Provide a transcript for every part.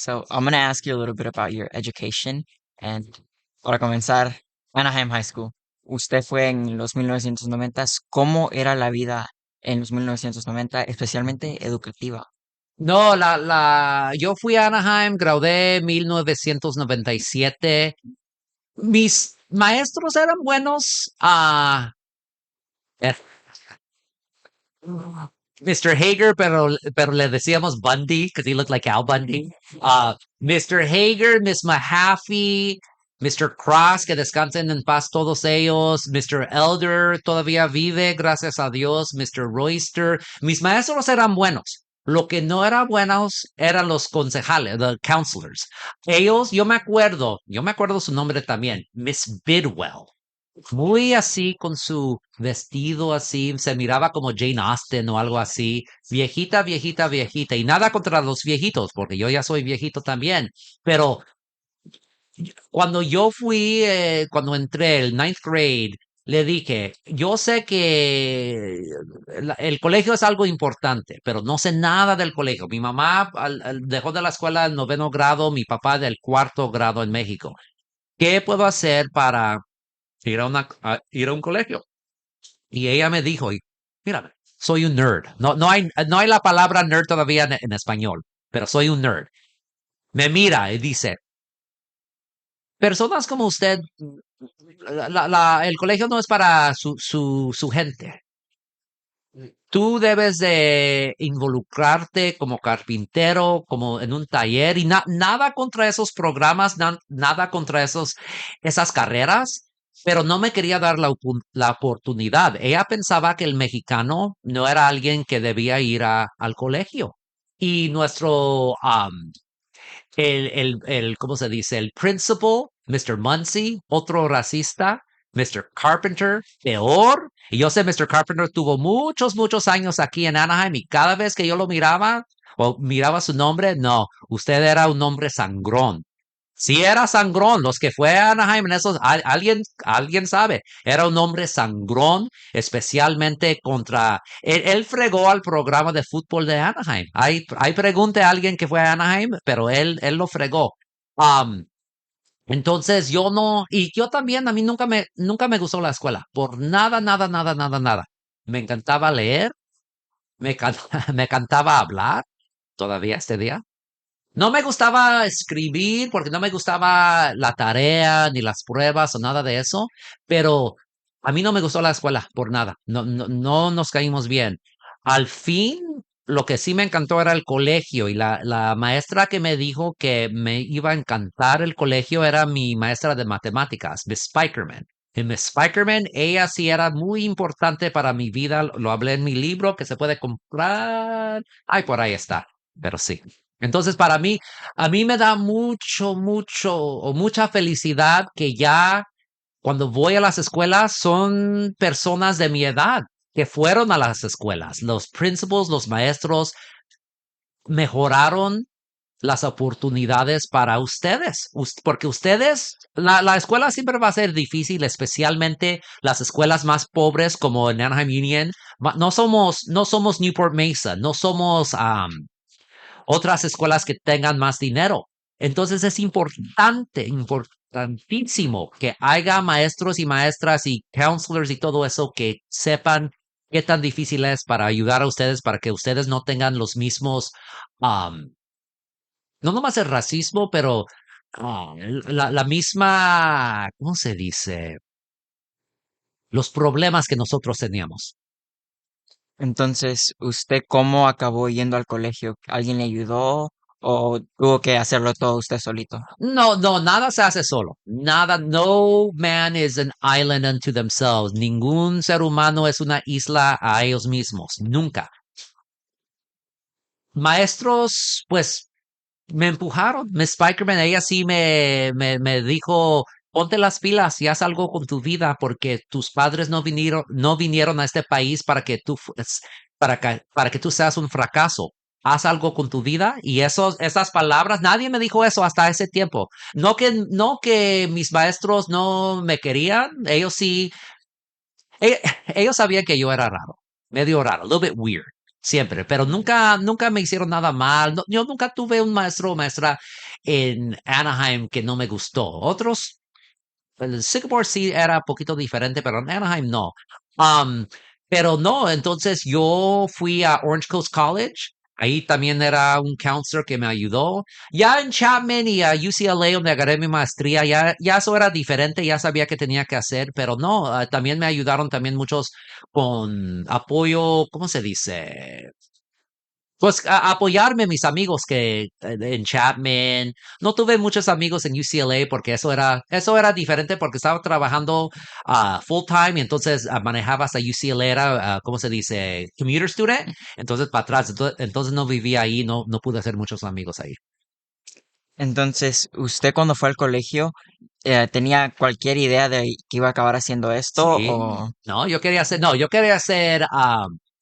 So I'm gonna ask you a little bit about your education. And para comenzar, Anaheim High School. Usted fue en los 1990. ¿Cómo era la vida en los 1990, especialmente educativa? No, yo fui a Anaheim, gradué en 1997. Mis maestros eran buenos. Eh, Mr. Hager, pero le decíamos Bundy, because he looked like Al Bundy. Mr. Hager, Miss Mahaffey, Mr. Cross, que descansen en paz todos ellos. Mr. Elder todavía vive, gracias a Dios. Mr. Royster. Mis maestros eran buenos. Lo que no eran buenos eran los concejales, the counselors. Ellos, yo me acuerdo su nombre también, Miss Bidwell. Muy así con su vestido así, se miraba como Jane Austen o algo así, viejita, viejita, viejita, y nada contra los viejitos, porque yo ya soy viejito también, pero cuando yo fui, cuando entré el ninth grade, le dije, yo sé que el colegio es algo importante, pero no sé nada del colegio. Mi mamá dejó de la escuela el noveno grado, mi papá del cuarto grado en México. ¿Qué puedo hacer para ir a un colegio? Y ella me dijo, mírame, soy un nerd. No hay la palabra nerd todavía en español, pero soy un nerd. Me mira y dice, personas como usted, el colegio no es para su gente. Tú debes de involucrarte como carpintero, como en un taller y nada contra esos programas, nada contra esas carreras, pero no me quería dar la oportunidad. Ella pensaba que el mexicano no era alguien que debía ir al colegio. Y ¿cómo se dice? El principal, Mr. Muncy, otro racista, Mr. Carpenter, peor. Y yo sé, Mr. Carpenter tuvo muchos, muchos años aquí en Anaheim y cada vez que yo lo miraba o miraba su nombre, no, usted era un hombre sangrón. Sí era sangrón, los que fue a Anaheim en esos, alguien sabe, era un hombre sangrón, especialmente él fregó al programa de fútbol de Anaheim. Hay pregunte a alguien que fue a Anaheim, pero él lo fregó. Um, entonces yo no, y yo también, a mí nunca me gustó la escuela, por nada, nada, nada, nada, nada. Me encantaba leer, me encantaba hablar, todavía este día. No me gustaba escribir porque no me gustaba la tarea ni las pruebas o nada de eso, pero a mí no me gustó la escuela por nada. No nos caímos bien. Al fin, lo que sí me encantó era el colegio y la maestra que me dijo que me iba a encantar el colegio era mi maestra de matemáticas, Miss Spikerman. Y Miss Spikerman, ella sí era muy importante para mi vida. Lo hablé en mi libro que se puede comprar. Ay, por ahí está. Pero sí. Entonces, a mí me da mucho, mucho o mucha felicidad que ya cuando voy a las escuelas son personas de mi edad que fueron a las escuelas. Los principals, los maestros mejoraron las oportunidades para ustedes, porque ustedes, la escuela siempre va a ser difícil, especialmente las escuelas más pobres como en Anaheim Union. No somos Newport Mesa, no somos otras escuelas que tengan más dinero. Entonces es importante, importantísimo que haya maestros y maestras y counselors y todo eso que sepan qué tan difícil es para ayudar a ustedes, para que ustedes no tengan los mismos, um, no nomás el racismo, pero la misma, ¿cómo se dice? Los problemas que nosotros teníamos. Entonces, ¿usted cómo acabó yendo al colegio? ¿Alguien le ayudó o tuvo que hacerlo todo usted solito? No, no, nada se hace solo. Nada, no man is an island unto themselves. Ningún ser humano es una isla a ellos mismos. Nunca. Maestros, pues, me empujaron. Miss Spikerman, ella sí me dijo, ponte las pilas y haz algo con tu vida porque tus padres no vinieron a este país para que tú seas un fracaso. Haz algo con tu vida y esas palabras, nadie me dijo eso hasta ese tiempo. No que mis maestros no me querían, ellos sí, e- ellos sabían que yo era raro, medio raro, a little bit weird. siempre, pero nunca, nunca me hicieron nada mal. Yo nunca tuve un maestro o maestra en Anaheim que no me gustó. Otros, el Singapore sí era un poquito diferente, pero en Anaheim no. Um, pero no, entonces yo fui a Orange Coast College. Ahí también era un counselor que me ayudó. Ya en Chapman y a UCLA, donde agarré mi maestría, ya eso era diferente, ya sabía qué tenía que hacer, pero no, también me ayudaron también muchos con apoyo, ¿cómo se dice? Pues apoyarme mis amigos que en Chapman, no tuve muchos amigos en UCLA porque eso era diferente porque estaba trabajando full time y entonces manejaba hasta UCLA, era, ¿cómo se dice? Commuter student, entonces para atrás, entonces no vivía ahí, no pude hacer muchos amigos ahí. Entonces, ¿usted cuando fue al colegio tenía cualquier idea de que iba a acabar haciendo esto Sí, o no, yo quería ser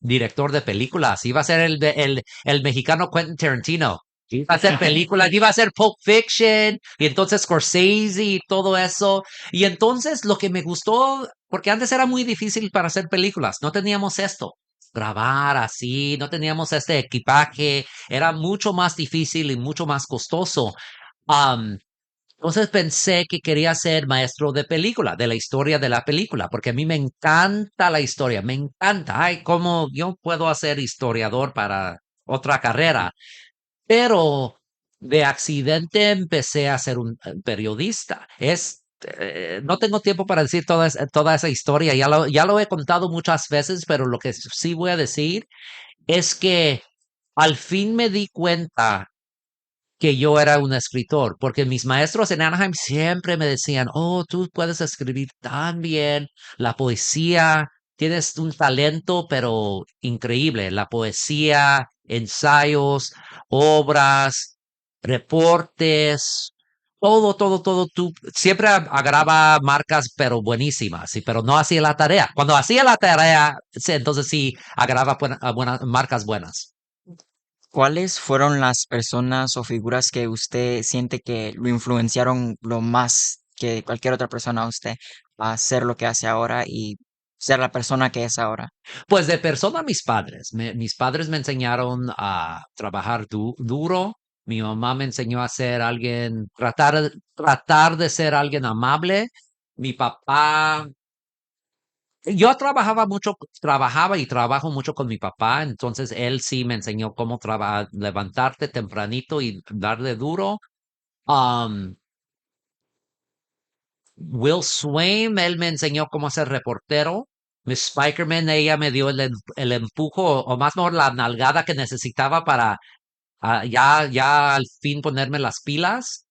director de películas, iba a ser el mexicano Quentin Tarantino, iba a hacer películas, iba a hacer Pulp Fiction, y entonces Scorsese y todo eso, y entonces lo que me gustó, porque antes era muy difícil para hacer películas, no teníamos esto, grabar así, no teníamos este equipaje, era mucho más difícil y mucho más costoso. Entonces pensé que quería ser maestro de película, de la historia de la película, porque a mí me encanta la historia, me encanta. Ay, cómo yo puedo hacer historiador para otra carrera. Pero de accidente empecé a ser un periodista. No tengo tiempo para decir toda esa historia, ya lo he contado muchas veces, pero lo que sí voy a decir es que al fin me di cuenta que yo era un escritor, porque mis maestros en Anaheim siempre me decían, oh, tú puedes escribir tan bien, la poesía, tienes un talento, pero increíble, la poesía, ensayos, obras, reportes, todo, todo, todo, tú siempre agarraba marcas, pero buenísimas, sí, pero no hacía la tarea. Cuando hacía la tarea, sí, entonces sí, agarraba buenas, marcas buenas. cuáles fueron las personas o figuras que usted siente que lo influenciaron lo más que cualquier otra persona a usted a hacer lo que hace ahora y ser la persona que es ahora? Pues de persona mis padres. Mis padres me enseñaron a trabajar duro. Mi mamá me enseñó a ser alguien, tratar de ser alguien amable. Mi papá, yo trabajaba y trabajo mucho con mi papá, entonces él sí me enseñó cómo levantarte tempranito y darle duro. Um, Will Swain, él me enseñó cómo ser reportero. Miss Spikerman, ella me dio el empujo, o más mejor la nalgada que necesitaba para ya al fin ponerme las pilas.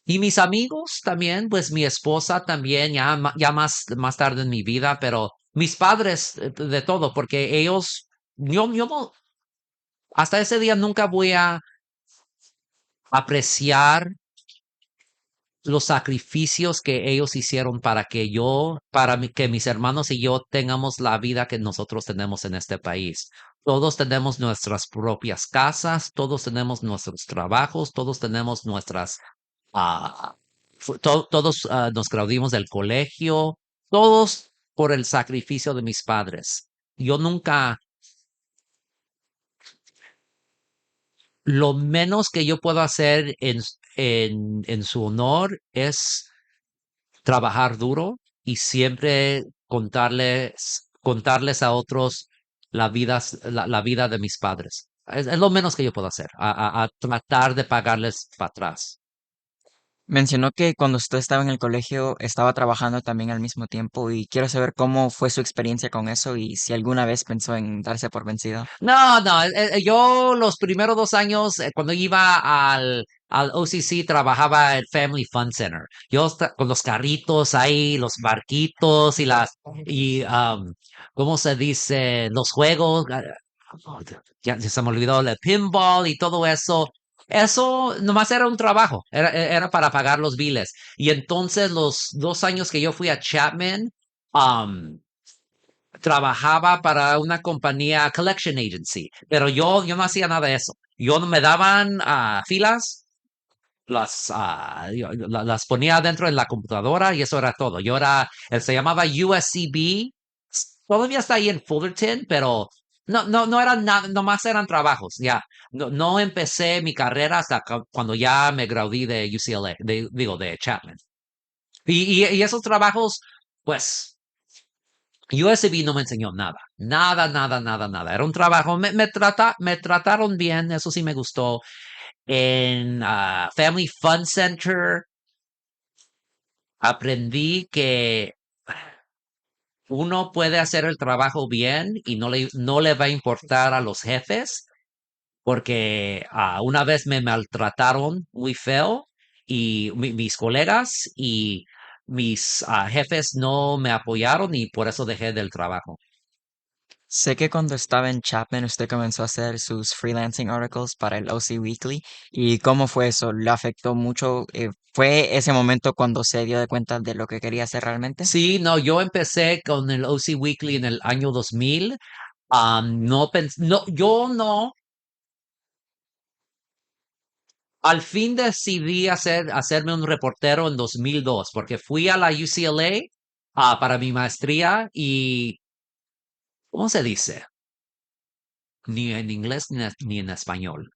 Y mis amigos también, pues mi esposa también, ya más tarde en mi vida, pero mis padres de todo, porque ellos, yo no, hasta ese día nunca voy a apreciar los sacrificios que ellos hicieron para que mis hermanos y yo tengamos la vida que nosotros tenemos en este país. Todos tenemos nuestras propias casas, todos tenemos nuestros trabajos, todos tenemos ah, todos nos graduamos del colegio, todos por el sacrificio de mis padres. Yo nunca, lo menos que yo puedo hacer en su honor es trabajar duro y siempre contarles a otros la vida de mis padres. Es lo menos que yo puedo hacer, a tratar de pagarles para atrás. Mencionó que cuando usted estaba en el colegio estaba trabajando también al mismo tiempo y quiero saber cómo fue su experiencia con eso y si alguna vez pensó en darse por vencido. No, no, yo los primeros 2 años, cuando iba al OCC, trabajaba en Family Fun Center. Yo con los carritos ahí, los barquitos ¿cómo se dice? Los juegos, ya se me olvidó el pinball y todo eso. Eso nomás era un trabajo, era para pagar los biles. Y entonces los 2 años que yo fui a Chapman, um, trabajaba para una compañía collection agency, pero yo no hacía nada de eso. Yo no me daban filas, las ponía dentro de la computadora y eso era todo. Se llamaba USCB, todavía está ahí en Fullerton, pero no eran nada, nomás eran trabajos, ya. No empecé mi carrera hasta cuando ya me gradué de UCLA, digo, de Chapman. Y esos trabajos, pues, USB no me enseñó nada, nada. Era un trabajo, me trataron bien, eso sí me gustó. En Family Fun Center aprendí que uno puede hacer el trabajo bien y no le va a importar a los jefes, porque una vez me maltrataron muy feo y mis colegas y mis jefes no me apoyaron y por eso dejé del trabajo. Sé que cuando estaba en Chapman usted comenzó a hacer sus freelancing articles para el OC Weekly. ¿Y cómo fue eso? ¿Le afectó mucho? ¿Fue ese momento cuando se dio de cuenta de lo que quería hacer realmente? Sí, no, yo empecé con el OC Weekly en el año 2000. No, yo no. Al fin decidí hacerme un reportero en 2002 porque fui a la UCLA para mi maestría y, ¿cómo se dice? Ni en inglés ni en español.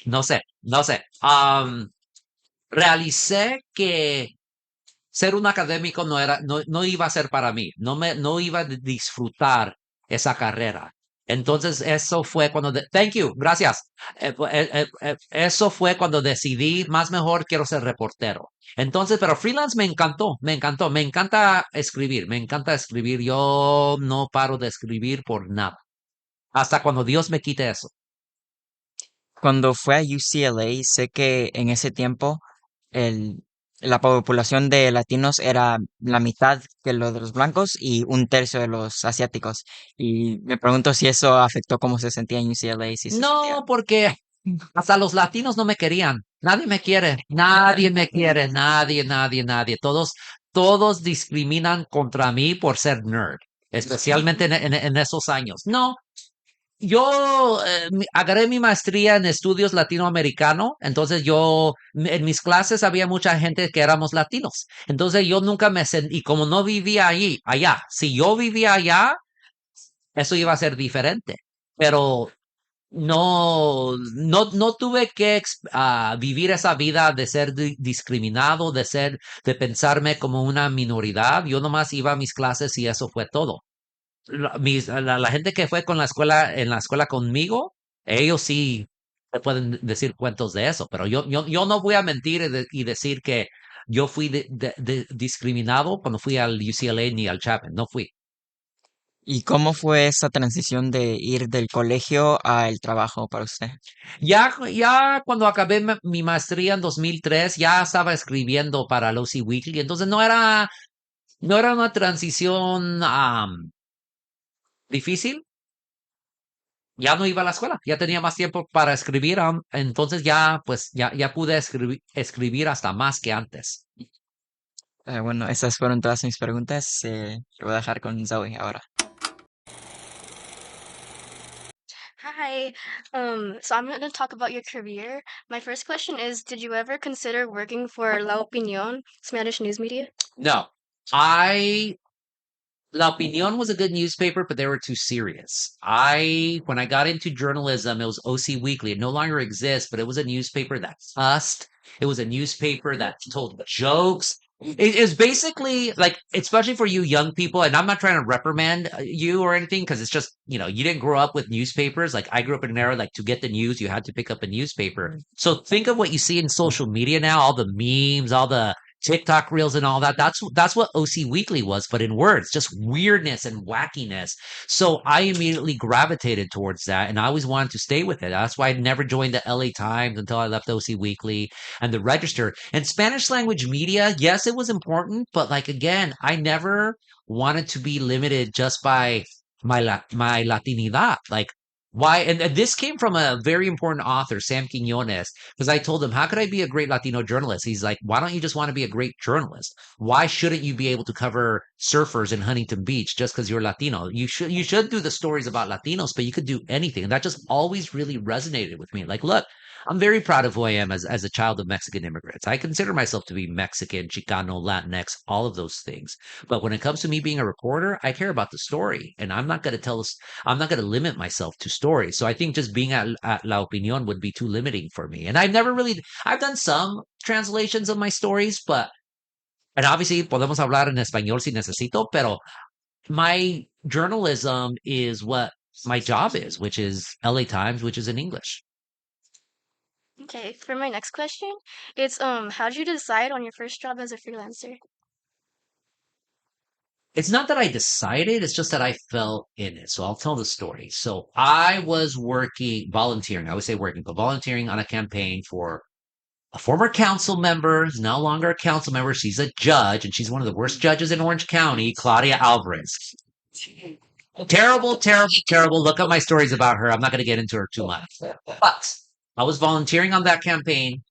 No sé. Realicé que ser un académico no iba a ser para mí, no iba a disfrutar esa carrera. Entonces, eso fue thank you, gracias. Eso fue cuando decidí, más mejor quiero ser reportero. Entonces, pero freelance me encanta escribir. Yo no paro de escribir por nada, hasta cuando Dios me quite eso. Cuando fue a UCLA, sé que en ese tiempo el, la población de latinos era la mitad que lo de los blancos y un tercio de los asiáticos. Y me pregunto si eso afectó cómo se sentía en UCLA, si se sentía. No, porque hasta los latinos no me querían. Nadie me quiere. Nadie. Todos discriminan contra mí por ser nerd, especialmente en esos años. No, yo agarré mi maestría en estudios latinoamericano, entonces en mis clases había mucha gente que éramos latinos. Entonces yo nunca me sentí, y como no vivía allá, si yo vivía allá, eso iba a ser diferente. Pero no tuve que vivir esa vida de ser discriminado, de pensarme como una minoridad. Yo nomás iba a mis clases y eso fue todo. La gente que fue en la escuela conmigo, ellos sí te pueden decir cuentos de eso, pero yo no voy a mentir y decir que yo fui discriminado cuando fui al UCLA ni al Chapman, no fui. ¿Y cómo fue esa transición de ir del colegio al trabajo para usted? Ya cuando acabé mi maestría en 2003, ya estaba escribiendo para Losi Weekly, entonces no era una transición difícil. Ya no iba a la escuela, ya tenía más tiempo para escribir, entonces ya pude escribir hasta más que antes. Bueno, esas fueron todas mis preguntas. Lo voy a dejar con Zoe ahora. Hi. So I'm going to talk about your career. My first question is, did you ever consider working for La Opinión, Spanish news media? No, I La Opinión was a good newspaper, but they were too serious. When I got into journalism, it was OC Weekly. It no longer exists, but it was a newspaper that fussed. It was a newspaper that told jokes. It is basically like, especially for you young people, and I'm not trying to reprimand you or anything, because it's just, you didn't grow up with newspapers. Like I grew up in an era, like to get the news, you had to pick up a newspaper. So think of what you see in social media now, all the memes, all the TikTok reels and all that. That's what OC Weekly was, but in words, just weirdness and wackiness. So I immediately gravitated towards that, and I always wanted to stay with it. That's why I never joined the LA Times until I left OC Weekly and the Register. And Spanish language media, yes, it was important, but like again, I never wanted to be limited just by my Latinidad. Like Why? And this came from a very important author, Sam Quinones, because I told him, how could I be a great Latino journalist? He's like, why don't you just want to be a great journalist? Why shouldn't you be able to cover surfers in Huntington Beach just because you're Latino? You should do the stories about Latinos, but you could do anything. And that just always really resonated with me. Like, look, I'm very proud of who I am as a child of Mexican immigrants. I consider myself to be Mexican, Chicano, Latinx, all of those things. But when it comes to me being a reporter, I care about the story. And I'm not going to limit myself to stories. So I think just being at La Opinión would be too limiting for me. And I've done some translations of my stories, and obviously podemos hablar en español si necesito, pero my journalism is what my job is, which is LA Times, which is in English. Okay, for my next question, it's how did you decide on your first job as a freelancer? It's not that I decided, it's just that I fell in it. So I'll tell the story. So I was volunteering, I would say working, but volunteering on a campaign for a former council member, who's no longer a council member. She's a judge, and she's one of the worst judges in Orange County, Claudia Alvarez. Terrible, terrible, terrible. Look up my stories about her. I'm not going to get into her too much. But I was volunteering on that campaign.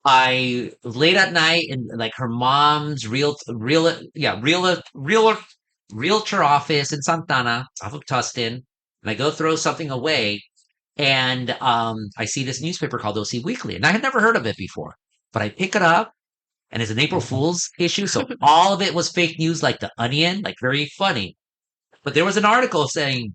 I late at night in like her mom's realtor office in Santana, off of Tustin, and I go throw something away, and I see this newspaper called OC Weekly, and I had never heard of it before. But I pick it up, and it's an April Fool's issue, so all of it was fake news, like The Onion, like very funny. But there was an article saying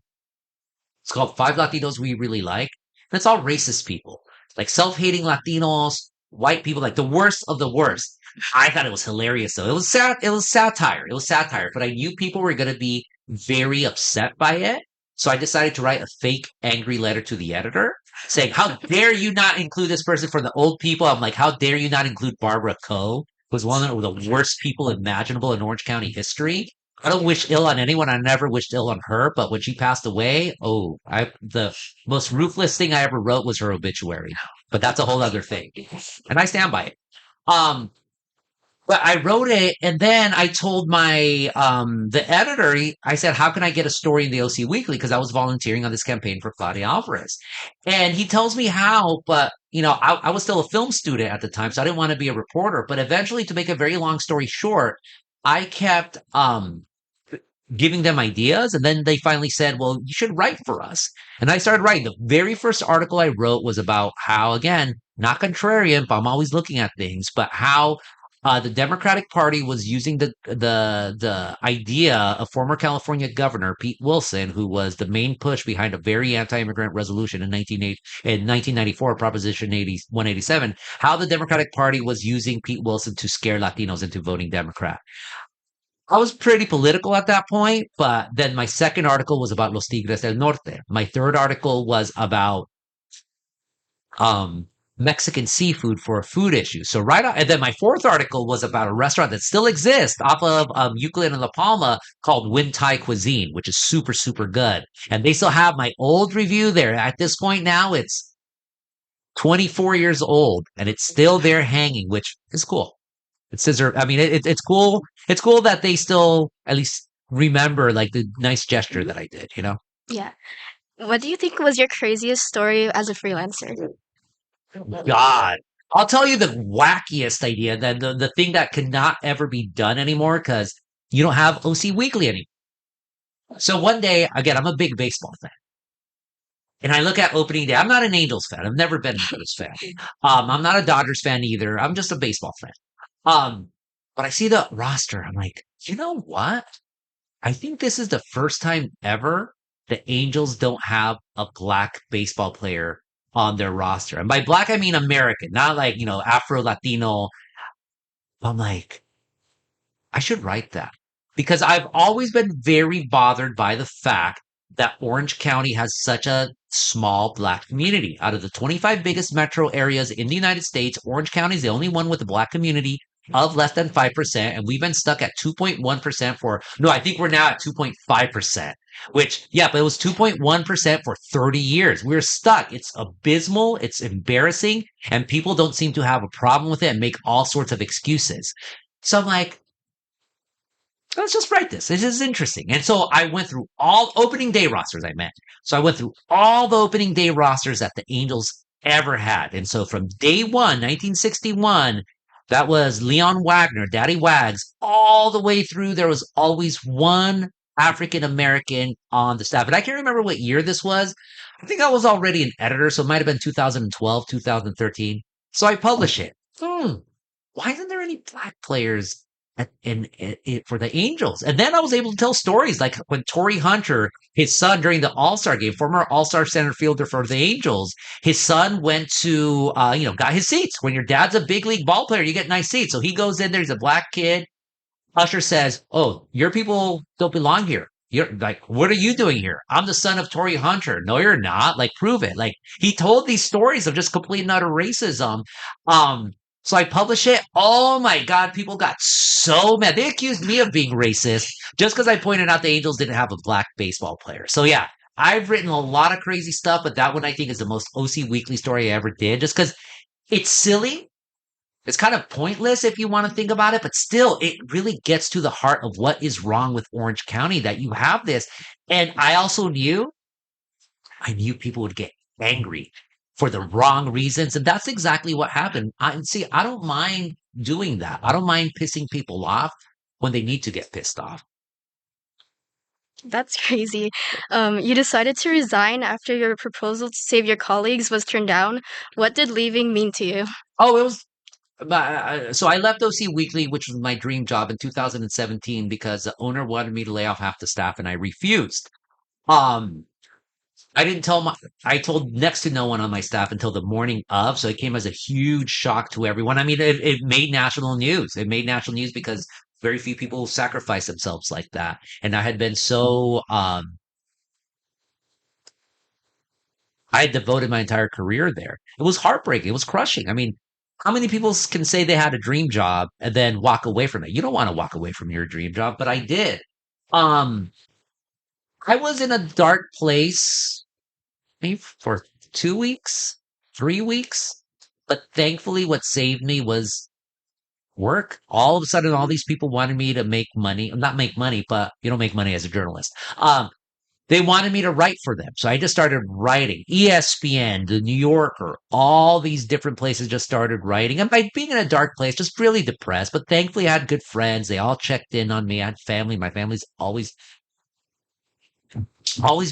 it's called Five Latinos We Really Like. And it's all racist people, like self-hating Latinos, white people, like the worst of the worst. I thought it was hilarious though. It was sad. It was satire. It was satire, but I knew people were going to be very upset by it. So I decided to write a fake angry letter to the editor saying, how dare you not include this person for the old people? I'm like, how dare you not include Barbara Coe, who's one of the worst people imaginable in Orange County history? I don't wish ill on anyone. I never wished ill on her, but when she passed away, the most ruthless thing I ever wrote was her obituary. But that's a whole other thing. And I stand by it. Um, but I wrote it, and then I told the editor, I said, how can I get a story in the OC Weekly? Because I was volunteering on this campaign for Claudia Alvarez. And he tells me how, but I was still a film student at the time, so I didn't want to be a reporter. But eventually, to make a very long story short, I kept giving them ideas. And then they finally said, well, you should write for us. And I started writing. The very first article I wrote was about how, again, not contrarian, but I'm always looking at things, but how the Democratic Party was using the idea of former California Governor Pete Wilson, who was the main push behind a very anti-immigrant resolution in 1994, Proposition 187, how the Democratic Party was using Pete Wilson to scare Latinos into voting Democrat. I was pretty political at that point, but then my second article was about Los Tigres del Norte. My third article was about um, Mexican seafood for a food issue. So and then my fourth article was about a restaurant that still exists off of Euclid and La Palma called Wind Thai Cuisine, which is super, super good. And they still have my old review there. At this point now, it's 24 years old and it's still there hanging, which is cool. I mean, it's cool. It's cool that they still at least remember like the nice gesture that I did, you know? Yeah. What do you think was your craziest story as a freelancer? God. I'll tell you the wackiest idea, the thing that cannot ever be done anymore because you don't have OC Weekly anymore. So one day, again, I'm a big baseball fan. And I look at opening day. I'm not an Angels fan. I've never been an Angels fan. I'm not a Dodgers fan either. I'm just a baseball fan. But I see the roster. I'm like, you know what? I think this is the first time ever the Angels don't have a black baseball player on their roster. And by black, I mean American, not like, Afro Latino. I'm like, I should write that because I've always been very bothered by the fact that Orange County has such a small black community. Out of the 25 biggest metro areas in the United States, Orange County is the only one with a black community of less than 5%. And we've been stuck at 2.1% I think we're now at 2.5%, which, yeah, but it was 2.1% for 30 years. We're stuck. It's abysmal. It's embarrassing. And people don't seem to have a problem with it and make all sorts of excuses. So I'm like, let's just write this. This is interesting. And so I went through all opening day rosters I met. So I went through all the opening day rosters that the Angels ever had. And so from day one, 1961, that was Leon Wagner, Daddy Wags, all the way through. There was always one African American on the staff. And I can't remember what year this was. I think I was already an editor, so it might have been 2012, 2013. So I publish it. Why isn't there any black players for the Angels? And then I was able to tell stories like when Torrey Hunter, his son, during the All Star game, former All Star center fielder for the Angels, his son went to, got his seats. When your dad's a big league ball player, you get nice seats. So he goes in there, he's a black kid. Usher says, "Oh, your people don't belong here. You're like, what are you doing here? I'm the son of Torrey Hunter. No, you're not. Like, prove it." Like, he told these stories of just complete and utter racism. Um, so I publish it. Oh my God, people got so mad. They accused me of being racist just because I pointed out the Angels didn't have a black baseball player. So yeah, I've written a lot of crazy stuff, but that one I think is the most OC Weekly story I ever did, just because it's silly. It's kind of pointless if you want to think about it, but still, it really gets to the heart of what is wrong with Orange County that you have this. And I knew people would get angry for the wrong reasons. And that's exactly what happened. I don't mind doing that. I don't mind pissing people off when they need to get pissed off. That's crazy. You decided to resign after your proposal to save your colleagues was turned down. What did leaving mean to you? Oh, it was. So I left OC Weekly, which was my dream job in 2017 because the owner wanted me to lay off half the staff and I refused. Um, I didn't tell my, I told next to no one on my staff until the morning of. So it came as a huge shock to everyone. I mean, it made national news. It made national news because very few people sacrifice themselves like that. And I had been I had devoted my entire career there. It was heartbreaking. It was crushing. I mean, how many people can say they had a dream job and then walk away from it? You don't want to walk away from your dream job, but I did. Um, I was in a dark place maybe for 2 weeks, 3 weeks. But thankfully, what saved me was work. All of a sudden, all these people wanted me to make money, not make money, but you don't make money as a journalist. They wanted me to write for them. So I just started writing. ESPN, The New Yorker, all these different places just started writing. And by being in a dark place, just really depressed. But thankfully, I had good friends. They all checked in on me. I had family. My family's always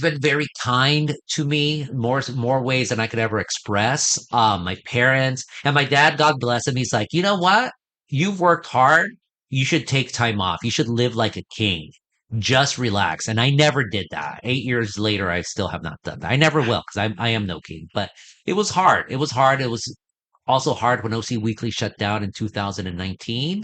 been very kind to me, more ways than I could ever express. My parents and my dad, God bless him, he's like, you know what? You've worked hard. You should take time off. You should live like a king. Just relax. And I never did that. 8 years later, I still have not done that. I never will because I am no king. But it was hard. It was hard. It was also hard when OC Weekly shut down in 2019.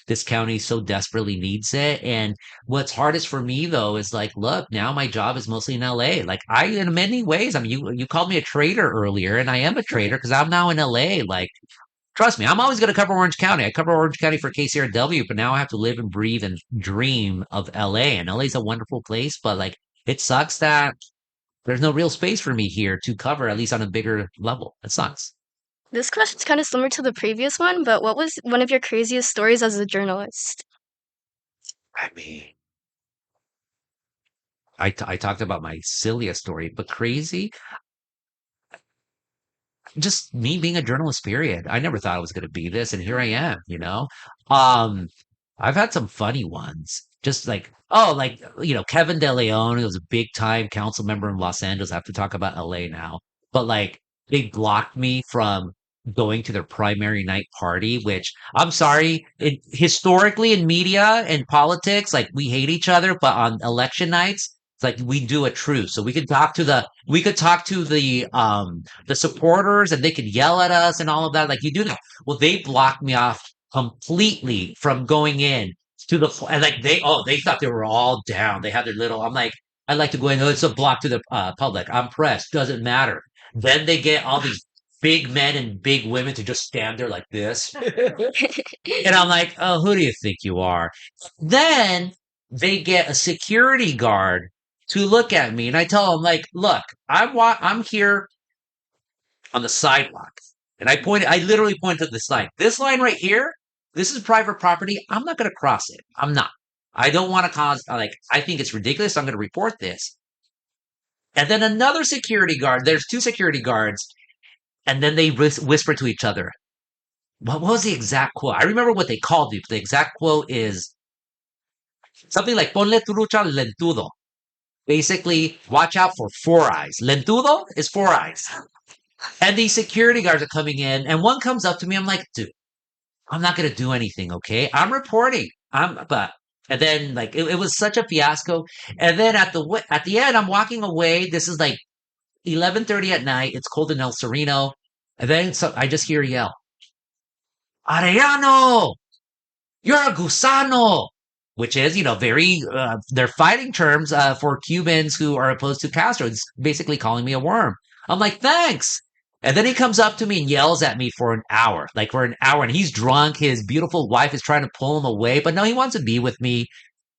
This county so desperately needs it. And what's hardest for me though is like, look, now my job is mostly in LA. Like in many ways, I mean, you called me a traitor earlier, and I am a traitor because I'm now in LA. Like, trust me, I'm always going to cover Orange County. I cover Orange County for KCRW, but now I have to live and breathe and dream of LA. And LA is a wonderful place, but like, it sucks that there's no real space for me here to cover, at least on a bigger level. It sucks. This question's kind of similar to the previous one, but what was one of your craziest stories as a journalist? I mean, I talked about my silliest story, but crazy, just me being a journalist, period. I never thought I was going to be this, and here I am, you know? Um, I've had some funny ones. Just like, oh, like, Kevin De Leon, who was a big time council member in Los Angeles. I have to talk about LA now. But like, they blocked me from going to their primary night party, which I'm sorry, historically in media and politics, like we hate each other, but on election nights, it's like we do a truce. So we could talk to the supporters and they could yell at us and all of that. Like you do that. Well, they blocked me off completely from going in to and like they thought they were all down. They had their little, I'm like, I like to go in, oh, it's a block to the public. I'm pressed, doesn't matter. Then they get all these big men and big women to just stand there like this. And I'm like, oh, who do you think you are? Then they get a security guard to look at me, and I tell them, like, look, I'm here on the sidewalk, and I literally point to this line. This line right here, this is private property. I'm not going to cross it. I'm not. I don't want to cause, like, I think it's ridiculous. So I'm going to report this. And then another security guard, there's two security guards, and then they whisper to each other. What was the exact quote? I remember what they called me, but the exact quote is something like ponle trucha lentudo. Basically, watch out for four eyes. Lentudo is four eyes. And these security guards are coming in, and one comes up to me. I'm like, dude, I'm not gonna do anything, okay? I'm reporting. And then like it was such a fiasco. And then at the end, I'm walking away. This is like 11:30 at night. It's cold in El Sereno. And then I just hear yell, Arellano, you're a gusano, which is, very, they're fighting terms for Cubans who are opposed to Castro. It's basically calling me a worm. I'm like, thanks. And then he comes up to me and yells at me for an hour, like for an hour. And he's drunk. His beautiful wife is trying to pull him away, but no, he wants to be with me.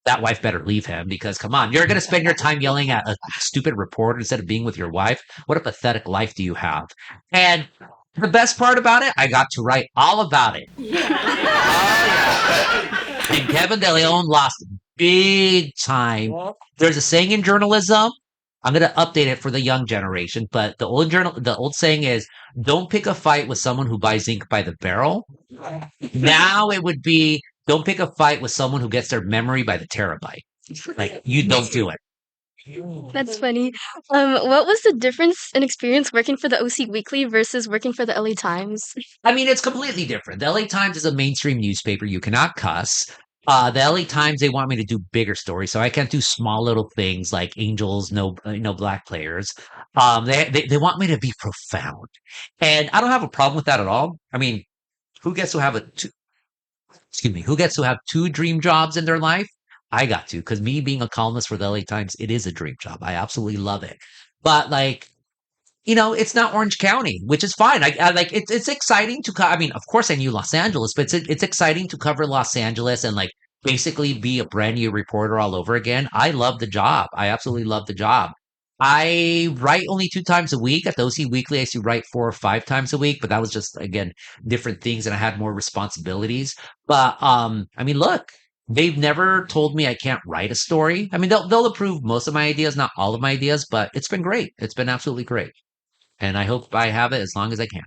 That wife better leave him because come on, you're going to spend your time yelling at a stupid reporter instead of being with your wife. What a pathetic life do you have? And the best part about it, I got to write all about it. And Kevin De Leon lost big time. There's a saying in journalism. I'm going to update it for the young generation, but the old saying is, "Don't pick a fight with someone who buys ink by the barrel." Now it would be, "Don't pick a fight with someone who gets their memory by the terabyte." Like you don't do it. That's funny. What was the difference in experience working for the OC Weekly versus working for the LA Times? I mean, it's completely different. The LA Times is a mainstream newspaper. You cannot cuss. The LA Times, they want me to do bigger stories, so I can't do small little things like Angels, no black players. They want me to be profound, and I don't have a problem with that at all. I mean, who gets to have excuse me, who gets to have two dream jobs in their life? I got to, because me being a columnist for the LA Times, it is a dream job. I absolutely love it. But like, it's not Orange County, which is fine. I like it's exciting to I mean, of course I knew Los Angeles, but it's exciting to cover Los Angeles and like basically be a brand new reporter all over again. I love the job. I absolutely love the job. I write only 2 times a week. At the OC Weekly, I used to write 4 or 5 times a week, but that was just again different things and I had more responsibilities. But I mean, look, they've never told me I can't write a story. I mean, they'll approve most of my ideas, not all of my ideas, but it's been great. It's been absolutely great. And I hope I have it as long as I can.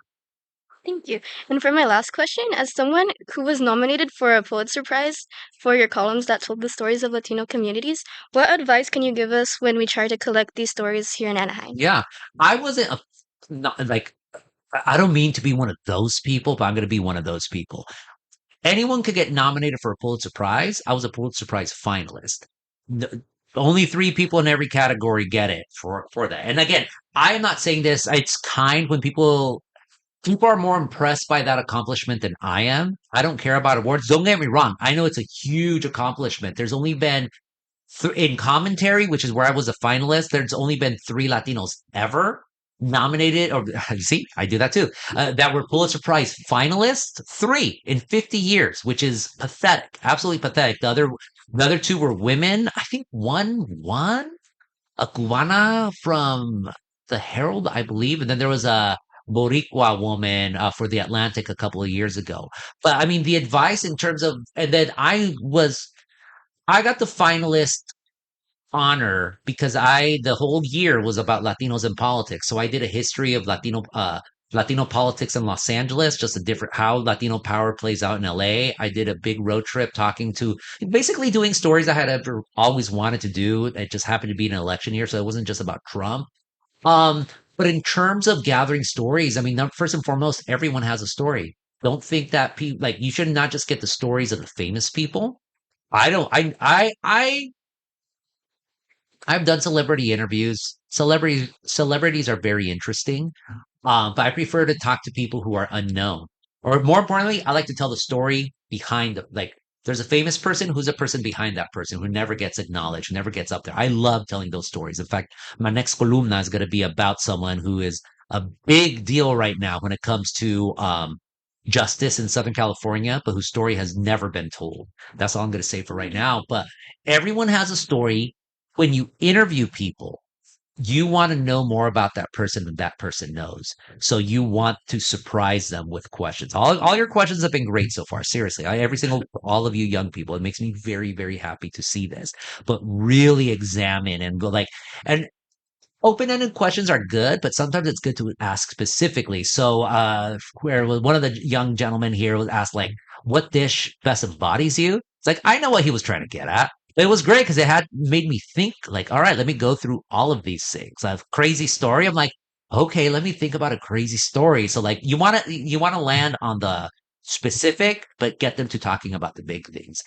Thank you. And for my last question, as someone who was nominated for a Pulitzer Prize for your columns that told the stories of Latino communities, what advice can you give us when we try to collect these stories here in Anaheim? Yeah, I wasn't not like I don't mean to be one of those people, but I'm going to be one of those people. Anyone could get nominated for a Pulitzer Prize. I was a Pulitzer Prize finalist. Only 3 people in every category get it for that. And again, I am not saying this. It's kind when people are more impressed by that accomplishment than I am. I don't care about awards. Don't get me wrong. I know it's a huge accomplishment. There's only been in commentary, which is where I was a finalist, there's only been 3 Latinos ever nominated, or you see, I do that too, that were Pulitzer Prize finalists. 3 in 50 years, which is pathetic, absolutely pathetic. The other 2 were women. I think one won, a Cubana from the Herald, I believe, and then there was a Boricua woman for the Atlantic a couple of years ago. But I mean, the advice in terms of, and then I got the finalist honor because the whole year was about Latinos in politics. So I did a history of Latino politics in Los Angeles, just a different how Latino power plays out in LA. I did a big road trip talking to basically doing stories I had ever always wanted to do. It just happened to be an election year, so it wasn't just about Trump. Um, but in terms of gathering stories, I mean, first and foremost, everyone has a story. Don't think that people like you should not just get the stories of the famous people. I don't. I've done celebrity interviews. Celebrities are very interesting, but I prefer to talk to people who are unknown. Or more importantly, I like to tell the story behind like there's a famous person who's a person behind that person who never gets acknowledged, never gets up there. I love telling those stories. In fact, my next columna is going to be about someone who is a big deal right now when it comes to justice in Southern California, but whose story has never been told. That's all I'm going to say for right now. But everyone has a story when you interview people. you want to know more about that person than that person knows. So you want to surprise them with questions. All your questions have been great so far. Seriously, every single, all of you young people, it makes me very, very happy to see this. But really examine and go like, and open-ended questions are good, but sometimes it's good to ask specifically. So, where one of the young gentlemen here was asked, like, what dish best embodies you? It's like, I know what he was trying to get at. It was great because it had made me think, like, all right, let me go through all of these things. I have crazy story. I'm like, okay, let me think about a crazy story. So, like, you want to land on the specific, but get them to talking about the big things.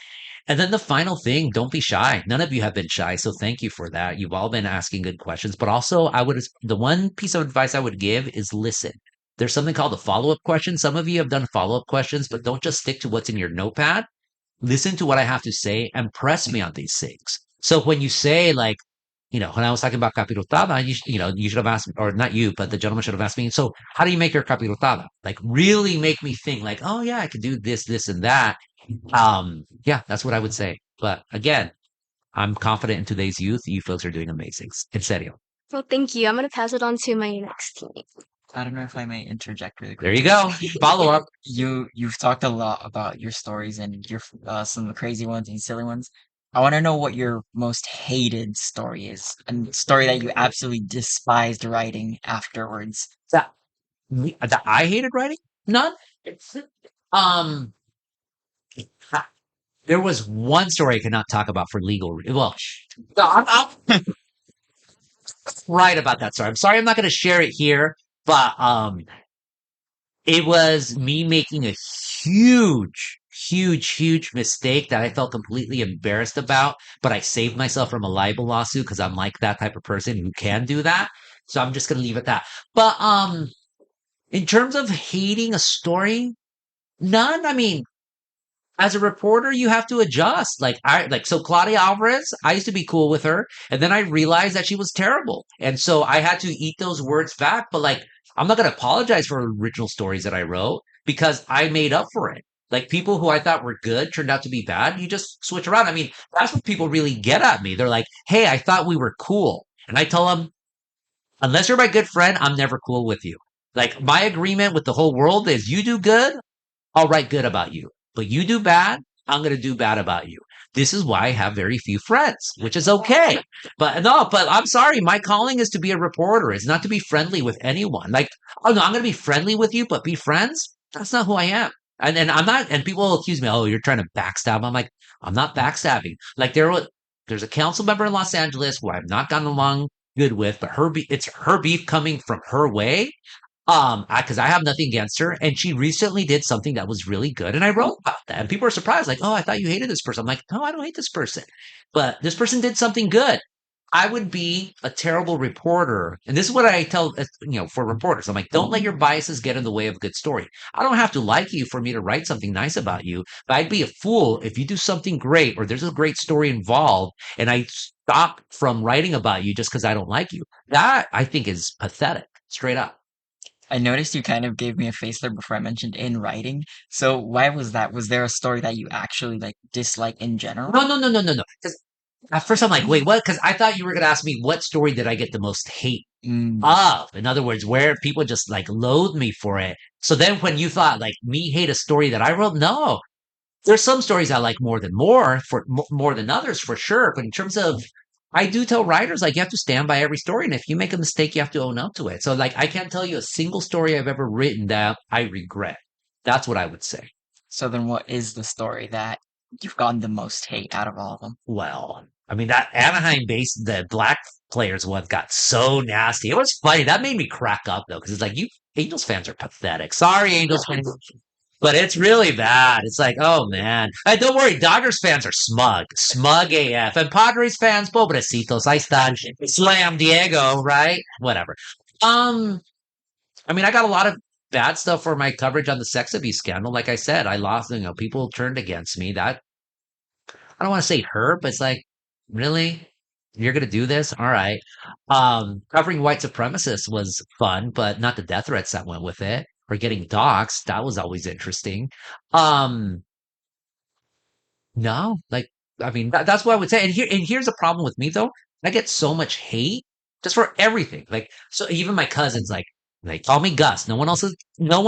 And then the final thing, don't be shy. None of you have been shy, so thank you for that. You've all been asking good questions, but also the one piece of advice I would give is listen. There's something called a follow-up question. Some of you have done follow-up questions, but don't just stick to what's in your notepad. Listen to what I have to say and press me on these things. So when you say like, when I was talking about capirotada, you should have asked me, or not you, but the gentleman should have asked me. So how do you make your capirotada? Like really make me think like, oh yeah, I could do this, this, and that. Yeah, that's what I would say. But again, I'm confident in today's youth. You folks are doing amazing. En serio. Well, thank you. I'm gonna pass it on to my next team. I don't know if I may interject really There you quickly. go. Follow up. You've talked a lot about your stories and your some of the crazy ones and silly ones. I want to know what your most hated story is, and story that you absolutely despised writing afterwards. That, that I hated writing? None. Um, there was one story I cannot talk about for legal. Well, no, I'm right about that story. I'm sorry, I'm not going to share it here, but it was me making a huge, huge, huge mistake that I felt completely embarrassed about, but I saved myself from a libel lawsuit because I'm like that type of person who can do that. So I'm just gonna leave it at that. But in terms of hating a story, none. I mean, as a reporter, you have to adjust. So Claudia Alvarez, I used to be cool with her, and then I realized that she was terrible. And so I had to eat those words back. But like, I'm not gonna apologize for original stories that I wrote because I made up for it. Like people who I thought were good turned out to be bad. You just switch around. I mean, that's what people really get at me. They're like, hey, I thought we were cool. And I tell them, unless you're my good friend, I'm never cool with you. Like my agreement with the whole world is you do good, I'll write good about you. But you do bad, I'm going to do bad about you. This is why I have very few friends, which is okay. But no, but I'm sorry. My calling is to be a reporter. It's not to be friendly with anyone. Like, oh no, I'm going to be friendly with you, but be friends. That's not who I am. And I'm not, and people will accuse me, oh, you're trying to backstab. I'm like, I'm not backstabbing. Like there's a council member in Los Angeles who I've not gotten along good with, but it's her beef coming from her way. Because I have nothing against her, and she recently did something that was really good, and I wrote about that. And people are surprised, like, "Oh, I thought you hated this person." I'm like, "No, I don't hate this person, but this person did something good." I would be a terrible reporter, and this is what I tell for reporters. I'm like, don't let your biases get in the way of a good story. I don't have to like you for me to write something nice about you, but I'd be a fool if you do something great or there's a great story involved, and I stop from writing about you just because I don't like you. That I think is pathetic, straight up. I noticed you kind of gave me a face there before I mentioned in writing. So why was that? Was there a story that you actually like dislike in general? No, no, no, no, no, no. Because at first I'm like, wait, what? Because I thought you were going to ask me what story did I get the most hate Mm. of? In other words, where people just like loathe me for it. So then when you thought like me hate a story that I wrote, no, there's some stories I like more than others for sure. But in terms of, I do tell writers like you have to stand by every story, and if you make a mistake, you have to own up to it. So like I can't tell you a single story I've ever written that I regret. That's what I would say. So then what is the story that you've gotten the most hate out of all of them? Well, I mean that Anaheim base, the black players one got so nasty. It was funny. That made me crack up though, because it's like you Angels fans are pathetic. Sorry, Angels fans, but it's really bad. It's like, oh man. Hey, don't worry, Dodgers fans are smug, smug AF, and Padres fans, pobrecitos. I stand slam Diego, right? Whatever. Um, I mean, I got a lot of bad stuff for my coverage on the sex abuse scandal. Like I said, I lost. People turned against me. That I don't want to say hurt, but it's like, really? You're gonna do this? All right. Covering white supremacists was fun, but not the death threats that went with it. Or getting doxxed, that was always interesting. Um, no, like I mean that's what I would say. And here's a problem with me though. I get so much hate just for everything. Like, so even my cousins, like, they call me Gus. No one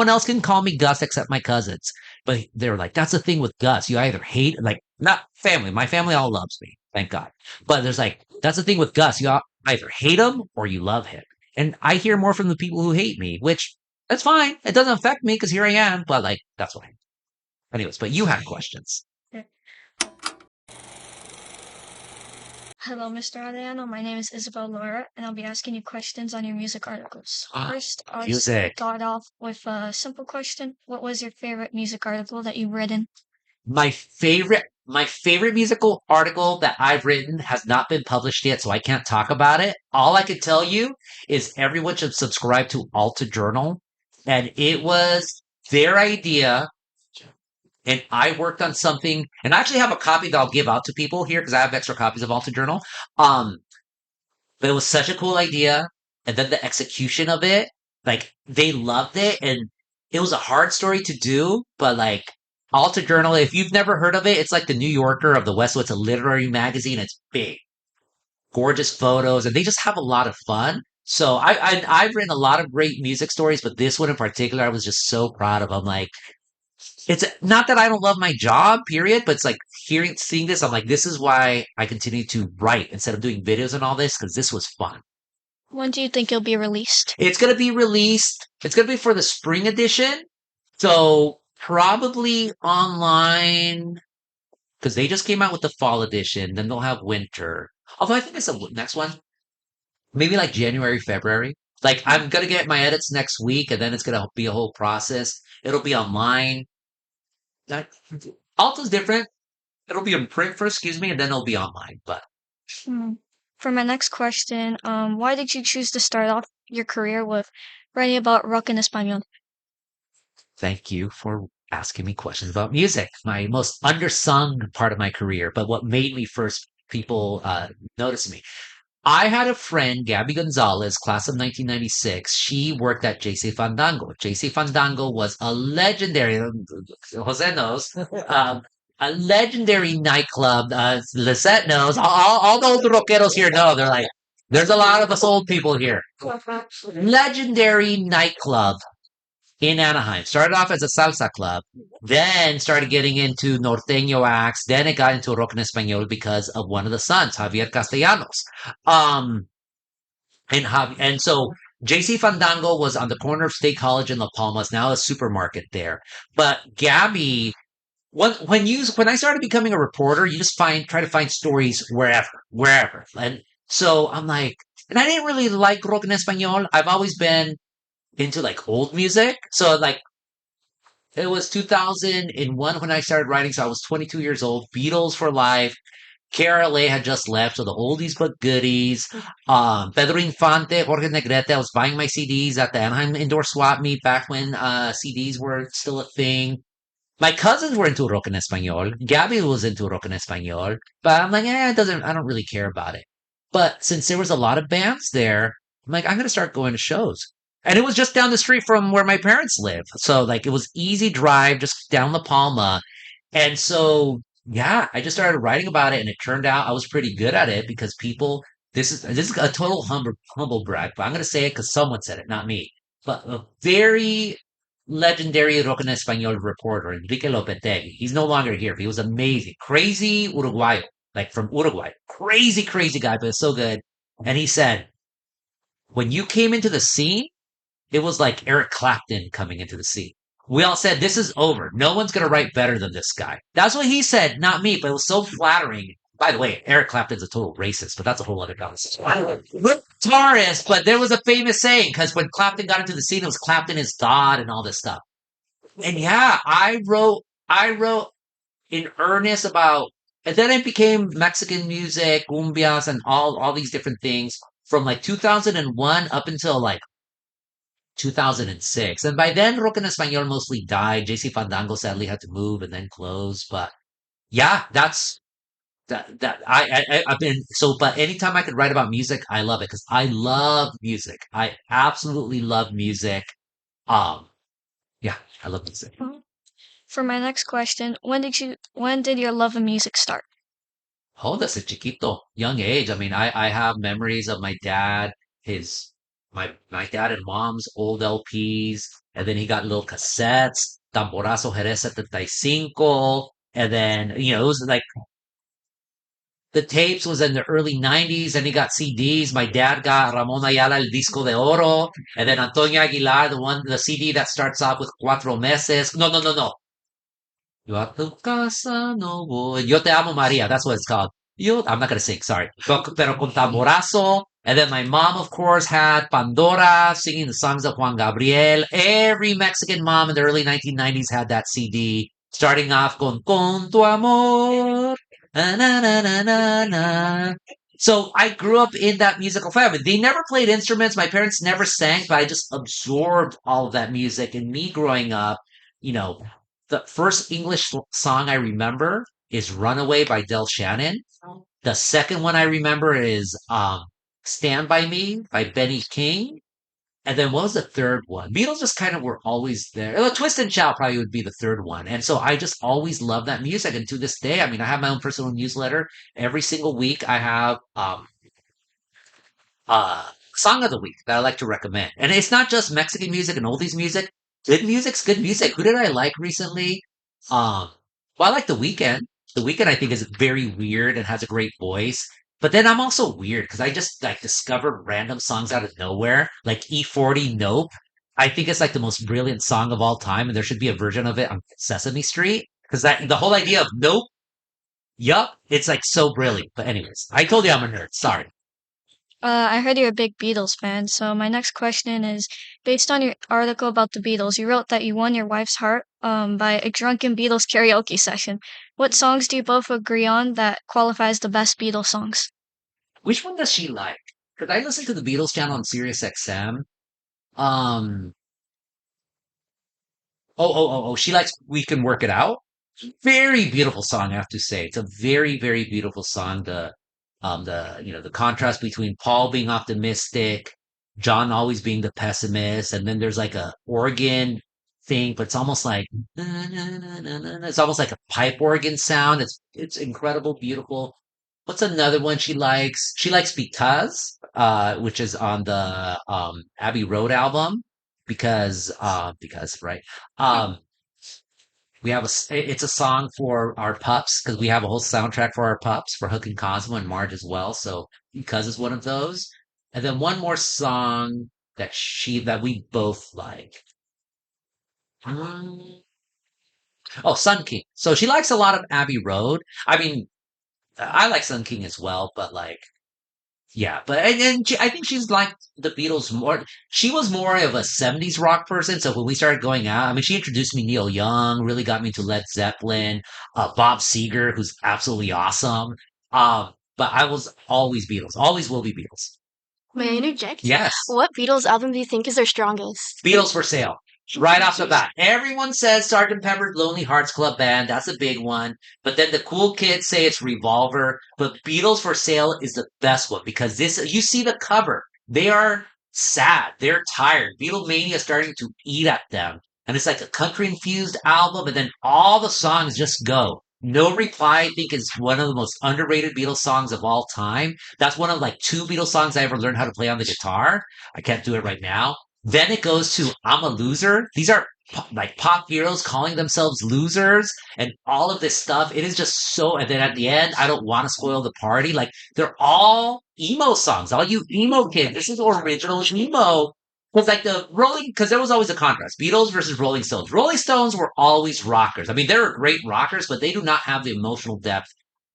else can call me Gus except my cousins. But they're like, that's the thing with Gus. You either hate, like, not family. My family all loves me, thank God. But there's like, that's the thing with Gus. Either hate him or you love him. And I hear more from the people who hate me, which that's fine. It doesn't affect me because here I am. But like, that's why. Anyways, but you had questions. Hello, Mr. Arellano. My name is Isabel Laura, and I'll be asking you questions on your music articles. First, I'll Music. start off with a simple question. What was your favorite music article that you've written? My favorite musical article that I've written has not been published yet, so I can't talk about it. All I can tell you is everyone should subscribe to Alta Journal, and it was their idea. And I worked on something, and I actually have a copy that I'll give out to people here because I have extra copies of Alta Journal. Um, but it was such a cool idea, and then the execution of it, like they loved it, and it was a hard story to do, but like Alta Journal, if you've never heard of it, it's like the New Yorker of the West. So it's a literary magazine. It's big, gorgeous photos, and they just have a lot of fun. So I've written a lot of great music stories, but this one in particular, I was just so proud of. I'm like, it's not that I don't love my job, period, but it's like seeing this, I'm like, this is why I continue to write instead of doing videos and all this, because this was fun. When do you think it'll be released? It's going to be released. It's going to be for the spring edition. So probably online because they just came out with the fall edition. Then they'll have winter. Although I think it's the next one, maybe like January, February. Like I'm going to get my edits next week and then it's going to be a whole process. It'll be online. That Alta's different. It'll be in print first, excuse me, and then it'll be online. But Hmm. For my next question, why did you choose to start off your career with writing about rock en español? thank you for asking me questions about music, my most undersung part of my career, but what made me first people notice me. I had a friend, Gabby Gonzalez, class of 1996. She worked at JC Fandango. JC Fandango was a legendary, Jose knows, a legendary nightclub. Lisette knows. All the old rockeros here know. They're like, there's a lot of us old people here. Legendary nightclub in Anaheim. Started off as a salsa club, then started getting into norteño acts. Then it got into rock en español because of one of the sons, Javier Castellanos. Um, and so JC Fandango was on the corner of State College in La Palma. It's now a supermarket there. But Gabby, when I started becoming a reporter, you just try to find stories wherever. And so I'm like, and I didn't really like rock en español. I've always been into like old music. So like it was 2001 when I started writing. So I was 22 years old. Beatles for life. KRLA had just left. So the oldies but goodies. Pedro Infante, Jorge Negrete. I was buying my CDs at the Anaheim Indoor Swap Meet back when CDs were still a thing. My cousins were into rock en español. Gabby was into rock en español. But I'm like, I don't really care about it. But since there was a lot of bands there, I'm like, I'm going to start going to shows. And it was just down the street from where my parents live. So like it was easy drive just down La Palma. And so yeah, I just started writing about it and it turned out I was pretty good at it because people this is a total humble brag, but I'm gonna say it because someone said it, not me. But a very legendary rock en español reporter, Enrique Lopetegui. He's no longer here, but he was amazing. Crazy Uruguayo, like from Uruguay. Crazy, crazy guy, but it's so good. And he said, when you came into the scene, it was like Eric Clapton coming into the scene. We all said, this is over. No one's going to write better than this guy. That's what he said, not me, but it was so flattering. By the way, Eric Clapton's a total racist, but that's a whole other conversation. Guitarist, but there was a famous saying because when Clapton got into the scene, it was Clapton is God and all this stuff. And yeah, I wrote in earnest about, and then it became Mexican music, cumbias, and all these different things from like 2001 up until like 2006. And by then, rock en español mostly died. JC Fandango sadly had to move and then close. But yeah, I've been so. But anytime I could write about music, I love it because I love music. I absolutely love music. Um, yeah, I love music. For my next question, when did your love of music start? Oh, that's a chiquito, young age. I mean, I have memories of my dad. his my dad and mom's old LPs, and then he got little cassettes, Tamborazo Jerez 75, and then it was like the tapes was in the early 90s, and he got CDs. My dad got Ramon Ayala El Disco de Oro, and then Antonio Aguilar, the CD that starts off with Cuatro Meses. No, no, no, no. Yo a tu casa no voy. Yo te amo, Maria. That's what it's called. I'm not gonna sing, sorry. Pero con tamborazo. And then my mom, of course, had Pandora singing the songs of Juan Gabriel. Every Mexican mom in the early 1990s had that CD, starting off con tu amor. Na, na, na, na, na, na. So I grew up in that musical family. They never played instruments. My parents never sang, but I just absorbed all of that music. And me growing up, you know, the first English song I remember is Runaway by Del Shannon. The second one I remember is Stand By Me by Benny King. And then what was the third one? Beatles just kind of were always there. Twist and Shout probably would be the third one. And so I just always loved that music. And to this day, I mean, I have my own personal newsletter. Every single week I have song of the week that I like to recommend. And it's not just Mexican music and oldies music. Good music's good music. Who did I like recently? Well, I like The Weeknd. The Weeknd I think is very weird and has a great voice. But then I'm also weird because I just like discovered random songs out of nowhere, like E40 Nope. I think it's like the most brilliant song of all time, and there should be a version of it on Sesame Street. Because that the whole idea of nope, yup, it's like so brilliant. But anyways, I told you I'm a nerd. Sorry. I heard you're a big Beatles fan, so my next question is based on your article about the Beatles. You wrote that you won your wife's heart by a drunken Beatles karaoke session. What songs do you both agree on that qualifies the best Beatles songs? Which one does she like? Because I listen to the Beatles channel on Sirius XM. Um, oh, she likes We Can Work It Out. Very beautiful song, I have to say. It's a very, very beautiful song. The contrast between Paul being optimistic, John always being the pessimist, and then there's like a organ thing, but it's almost like it's almost like a pipe organ sound. It's incredible, beautiful. What's another one she likes? She likes Because, which is on the Abbey Road album, because right. Um, we have it's a song for our pups because we have a whole soundtrack for our pups for Hook and Cosmo and Marge as well. So Because is one of those. And then one more song that we both like. Um, oh, Sun King. So she likes a lot of Abbey Road. I mean, I like Sun King as well, but like yeah, but I think she's like the Beatles more. She was more of a '70s rock person. So when we started going out, I mean, she introduced me Neil Young, really got me into Led Zeppelin, Bob Seger, who's absolutely awesome. But I was always Beatles, always will be Beatles. May I interject? Yes. What Beatles album do you think is their strongest? Beatles for sale. Right off the bat. Everyone says Sgt. Pepper's Lonely Hearts Club Band. That's a big one. But then the cool kids say it's Revolver. But Beatles for Sale is the best one because you see the cover. They are sad. They're tired. Beatlemania is starting to eat at them. And it's like a country infused album. And then all the songs just go. No Reply, I think, is one of the most underrated Beatles songs of all time. That's one of like two Beatles songs I ever learned how to play on the guitar. I can't do it right now. Then it goes to I'm a Loser. These are like pop heroes calling themselves losers and all of this stuff. It is just so, and then at the end, I don't want to spoil the party. Like they're all emo songs. All you emo kids, this is original emo. Because like because there was always a contrast. Beatles versus Rolling Stones. Rolling Stones were always rockers. I mean, they're great rockers, but they do not have the emotional depth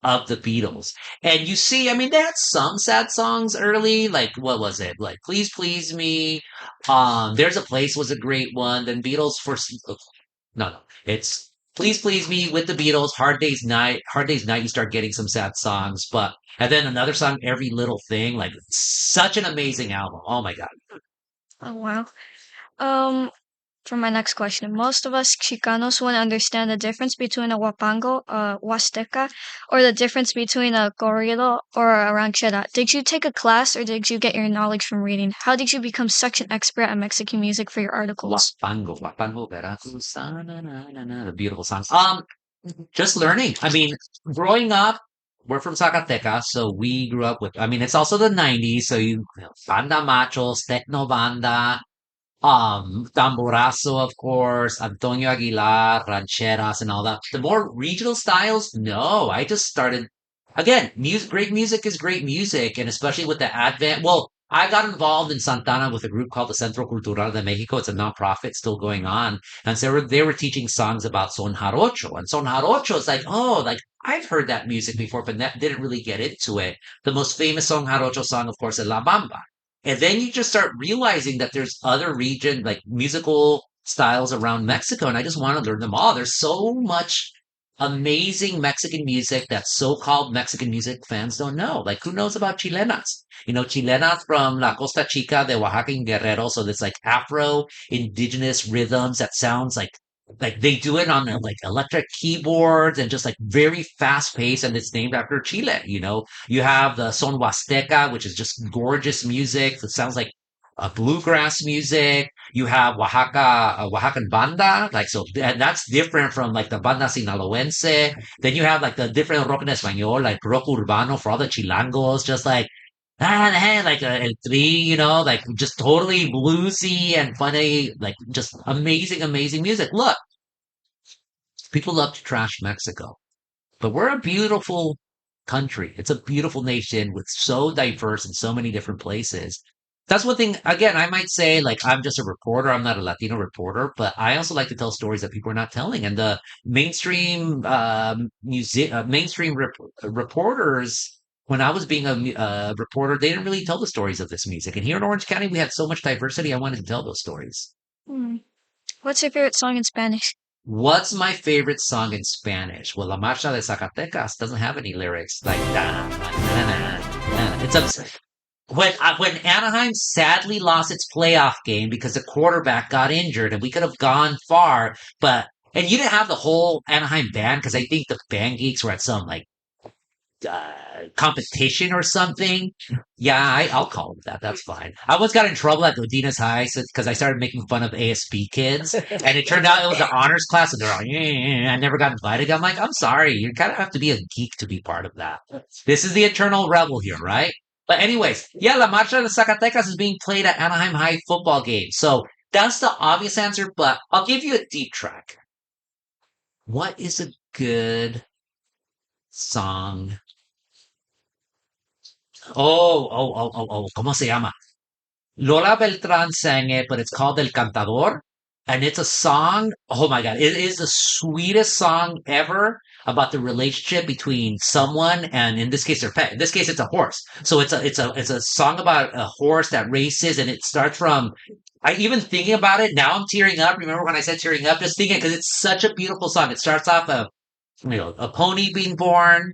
of the Beatles. And you see, I mean, they had some sad songs early, like what was it? Like Please Please Me. There's a Place was a great one. Then Beatles for no, it's Please Please Me with the Beatles. Hard Day's Night. You start getting some sad songs, but and then another song, Every Little Thing. Like such an amazing album. Oh my god. Oh wow. Um, for my next question, most of us Chicanos want to understand the difference between a Huapango, a Huasteca, or the difference between a corrido or a ranchera. Did you take a class or did you get your knowledge from reading? How did you become such an expert at Mexican music for your articles? Wapango, Veracruz, na, na, na, na, the beautiful songs. Just learning. I mean, growing up, we're from Zacatecas, so we grew up with, I mean, it's also the 90s, so Banda Machos, Techno Banda, Tamborazo, of course, Antonio Aguilar, Rancheras, and all that. The more regional styles, no. I just started again. Great music is great music, and especially with the advent. Well, I got involved in Santana with a group called the Centro Cultural de Mexico. It's a nonprofit still going on, and so they were teaching songs about son jarocho, and son jarocho is like, oh, like I've heard that music before, but didn't really get into it. The most famous son jarocho song, of course, is La Bamba. And then you just start realizing that there's other region, like musical styles around Mexico, and I just want to learn them all. There's so much amazing Mexican music that so-called Mexican music fans don't know. Like, who knows about chilenas? Chilenas from La Costa Chica de Oaxaca and Guerrero. So there's like Afro indigenous rhythms that sounds like they do it on like electric keyboards and just like very fast paced, and it's named after Chile. You have the son huasteca, which is just gorgeous music that sounds like bluegrass music. You have Oaxacan banda, like so, and that's different from like the banda sinaloense. Then you have like the different rock en español, like rock urbano for all the chilangos, just like like El Tri, like just totally bluesy and funny, like just amazing, amazing music. Look, people love to trash Mexico, but we're a beautiful country. It's a beautiful nation with so diverse in so many different places. That's one thing, again, I might say, like, I'm just a reporter. I'm not a Latino reporter, but I also like to tell stories that people are not telling. And the mainstream reporters, when I was being a reporter, they didn't really tell the stories of this music. And here in Orange County, we had so much diversity. I wanted to tell those stories. Hmm. What's your favorite song in Spanish? What's my favorite song in Spanish? Well, La Marcha de Zacatecas doesn't have any lyrics like da, na, na, na. It's when Anaheim sadly lost its playoff game because the quarterback got injured, and we could have gone far, and you didn't have the whole Anaheim band because I think the band geeks were at some like competition or something. Yeah, I'll call it that. That's fine. I once got in trouble at Godina's High because I started making fun of ASP kids, and it turned out it was an honors class, and they're like, I never got invited. I'm like, I'm sorry, you kind of have to be a geek to be part of that. This is the eternal rebel here, right? But anyways, yeah, La Marcha de Zacatecas is being played at Anaheim High football game. So that's the obvious answer, but I'll give you a deep track. What is a good song? ¿Cómo se llama? Lola Beltrán sang it, but it's called El Cantador. And it's a song. Oh my God. It is the sweetest song ever about the relationship between someone and in this case their pet. In this case, it's a horse. So it's a song about a horse that races, and it starts from I even thinking about it now I'm tearing up. Remember when I said tearing up? Just thinking because it's such a beautiful song. It starts off a pony being born.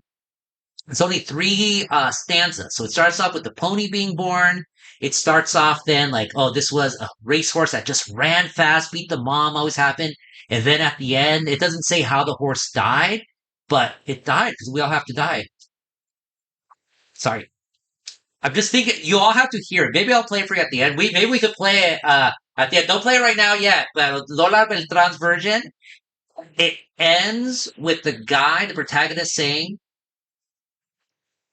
It's only three stanzas. So it starts off with the pony being born. It starts off then like, oh, this was a racehorse that just ran fast, beat the mom, always happened. And then at the end, it doesn't say how the horse died, but it died because we all have to die. Sorry. I'm just thinking, you all have to hear it. Maybe I'll play it for you at the end. Maybe we could play it at the end. Don't play it right now yet. But Lola Beltran's version, it ends with the guy, the protagonist saying,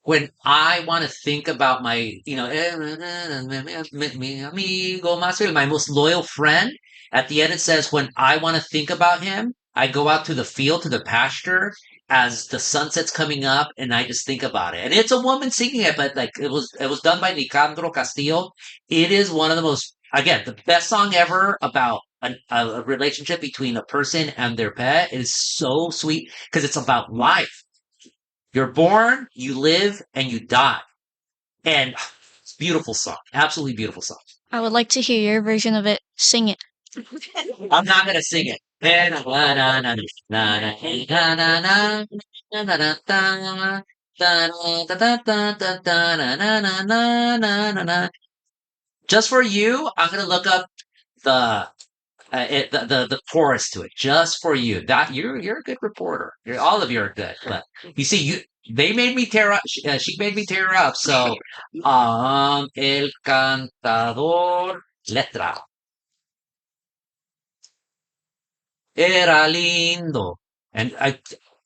when I want to think about my, mi amigo más fiel, my most loyal friend, at the end it says, when I want to think about him, I go out to the field, to the pasture, as the sunset's coming up, and I just think about it. And it's a woman singing it, but like it was done by Nicandro Castillo. It is one of the most, again, the best song ever about a relationship between a person and their pet. It is so sweet because it's about life. You're born, you live, and you die. And it's a beautiful song. Absolutely beautiful song. I would like to hear your version of it. Sing it. I'm not going to sing it. Just for you, I'm going to look up the the chorus to it just for you. That you're a good reporter. All of you are good, but you see, they made me tear up. She made me tear up. So, el cantador letra era lindo, and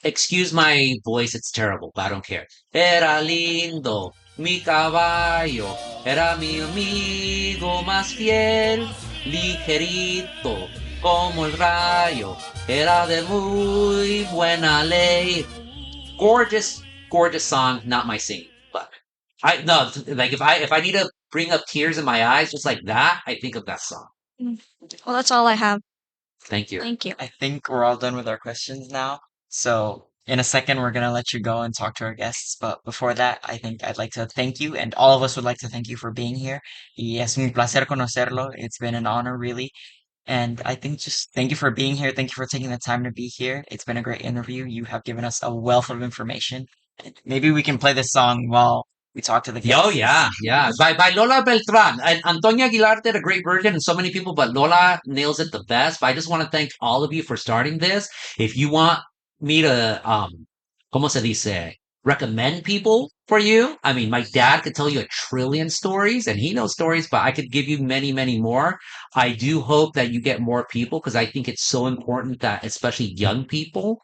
excuse my voice, it's terrible, but I don't care. Era lindo, mi caballo, era mi amigo más fiel, ligerito, como el rayo, era de muy buena ley. Gorgeous, gorgeous song, not my singing, but I no like if I need to bring up tears in my eyes just like that, I think of that song. Well, that's all I have. Thank you. Thank you. I think we're all done with our questions now. So in a second, we're gonna let you go and talk to our guests. But before that, I think I'd like to thank you, and all of us would like to thank you for being here. Y es un placer conocerlo. It's been an honor, really. And I think just thank you for being here. Thank you for taking the time to be here. It's been a great interview. You have given us a wealth of information. And maybe we can play this song while we talk to the Oh guests. yeah, yeah. By Lola Beltran. And Antonia Aguilar did a great version and so many people, but Lola nails it the best. But I just want to thank all of you for starting this. If you want me to ¿cómo se dice? Recommend people for you. I mean, my dad could tell you a trillion stories and he knows stories, but I could give you many, many more. I do hope that you get more people because I think it's so important that especially young people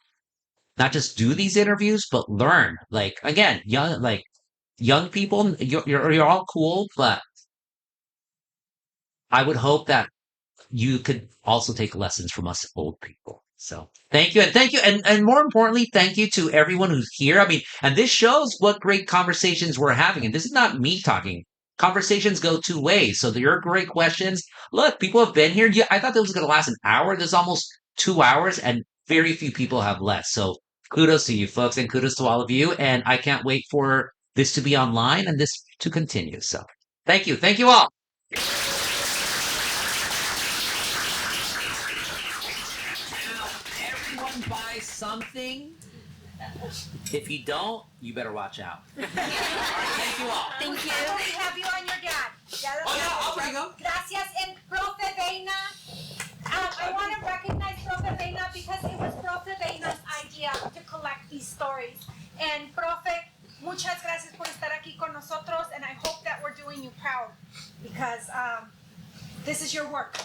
not just do these interviews, but learn. Like again, young people, you're all cool, but I would hope that you could also take lessons from us old people. So thank you, and more importantly, thank you to everyone who's here. I mean, and this shows what great conversations we're having. And this is not me talking. Conversations go two ways. So there are great questions. Look, people have been here. Yeah, I thought this was going to last an hour. There's almost 2 hours, and very few people have left. So kudos to you folks, and kudos to all of you. And I can't wait for this to be online and this to continue. So thank you all. Everyone buy something. If you don't, you better watch out. Thank you all. Thank you. We have you on your dad. Oh, yeah, I'll bring them. Gracias. And Profe Veina, I want to recognize Profe Veina because it was Profe Veina's idea to collect these stories. And Profe, muchas gracias por estar aquí con nosotros, and I hope that we're doing you proud because this is your work.